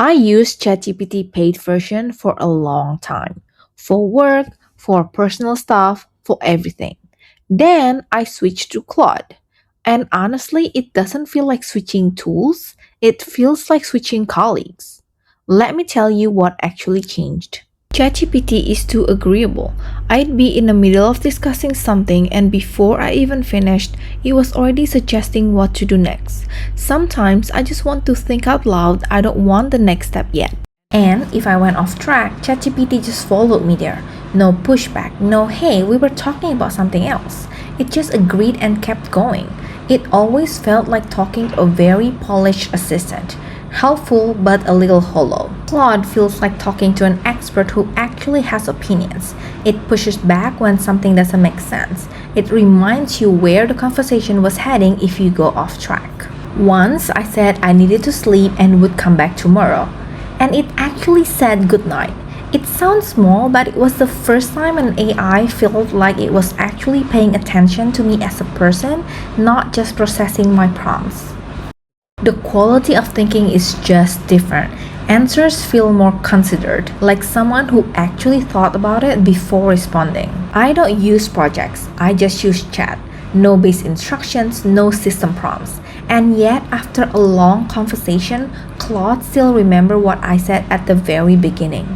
I used ChatGPT paid version for a long time. For work, for personal stuff, for everything. Then I switched to Claude. And honestly, it doesn't feel like switching tools, it feels like switching colleagues. Let me tell you what actually changed. ChatGPT is too agreeable. I'd be in the middle of discussing something, and before I even finished, it was already suggesting what to do next. Sometimes I just want to think out loud, I don't want the next step yet. And if I went off track, ChatGPT just followed me there. No pushback, no hey, we were talking about something else. It just agreed and kept going. It always felt like talking to a very polished assistant. Helpful but a little hollow. Claude feels like talking to an expert who actually has opinions. It pushes back when something doesn't make sense. It reminds you where the conversation was heading if you go off track. Once I said I needed to sleep and would come back tomorrow, and it actually said goodnight. It sounds small, but it was the first time an AI felt like it was actually paying attention to me as a person, not just processing my prompts. The quality of thinking is just different. Answers feel more considered, like someone who actually thought about it before responding. I don't use projects, I just use chat. No base instructions, no system prompts. And yet, after a long conversation, Claude still remember what I said at the very beginning.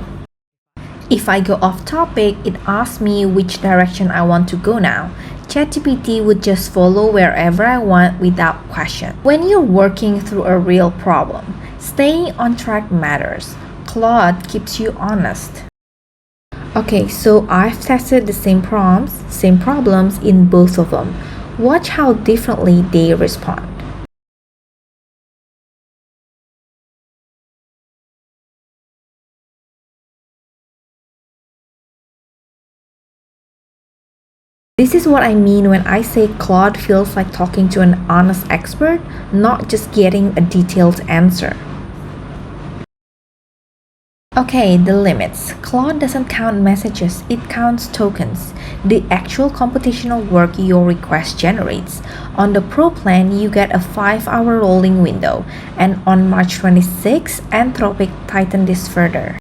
If I go off topic, it asks me which direction I want to go now. ChatGPT would just follow wherever I want without question. When you're working through a real problem, staying on track matters. Claude keeps you honest. Okay, so I've tested the same prompts, same problems in both of them. Watch how differently they respond. This is what I mean when I say Claude feels like talking to an honest expert, not just getting a detailed answer. Okay, the limits. Claude doesn't count messages, it counts tokens, the actual computational work your request generates. On the Pro plan, you get a 5-hour rolling window, and on March 26, Anthropic tightened this further.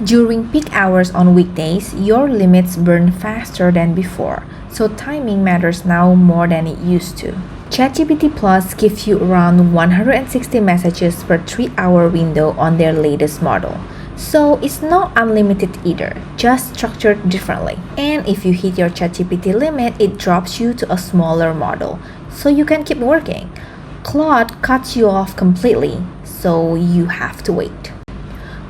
During peak hours on weekdays, your limits burn faster than before, so timing matters now more than it used to. ChatGPT Plus gives you around 160 messages per 3-hour window on their latest model. So it's not unlimited either, just structured differently. And if you hit your ChatGPT limit, it drops you to a smaller model, so you can keep working. Claude cuts you off completely, so you have to wait.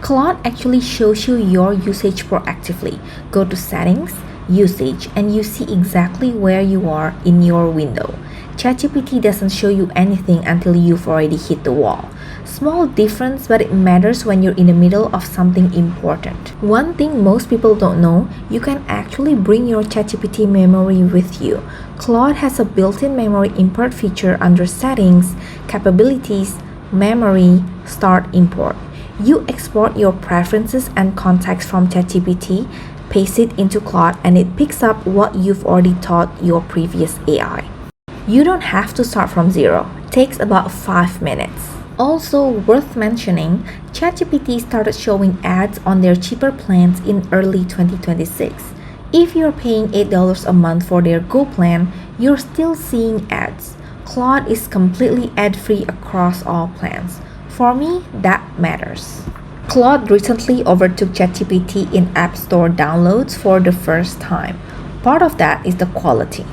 Claude actually shows you your usage proactively. Go to Settings, Usage, and you see exactly where you are in your window. ChatGPT doesn't show you anything until you've already hit the wall. Small difference, but it matters when you're in the middle of something important. One thing most people don't know, you can actually bring your ChatGPT memory with you. Claude has a built-in memory import feature under Settings, Capabilities, Memory, Start Import. You export your preferences and context from ChatGPT, paste it into Claude, and it picks up what you've already taught your previous AI. You don't have to start from zero. It takes about 5 minutes. Also worth mentioning, ChatGPT started showing ads on their cheaper plans in early 2026. If you're paying $8 a month for their Go plan, you're still seeing ads. Claude is completely ad-free across all plans. For me, that matters. Claude recently overtook ChatGPT in App Store downloads for the first time. Part of that is the quality.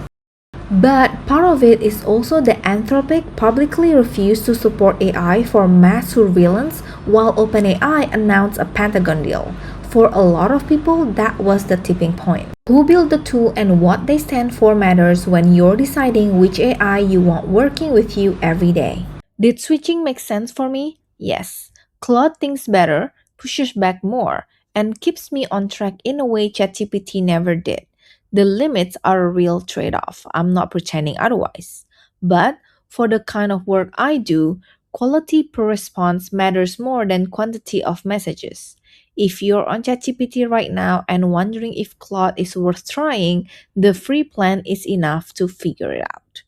But part of it is also that Anthropic publicly refused to support AI for mass surveillance while OpenAI announced a Pentagon deal. For a lot of people, that was the tipping point. Who built the tool and what they stand for matters when you're deciding which AI you want working with you every day. Did switching make sense for me? Yes. Claude thinks better, pushes back more, and keeps me on track in a way ChatGPT never did. The limits are a real trade off. I'm not pretending otherwise. But for the kind of work I do, quality per response matters more than quantity of messages. If you're on ChatGPT right now and wondering if Claude is worth trying, the free plan is enough to figure it out.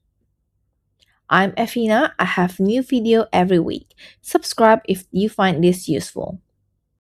I'm Evina. I have new video every week. Subscribe if you find this useful.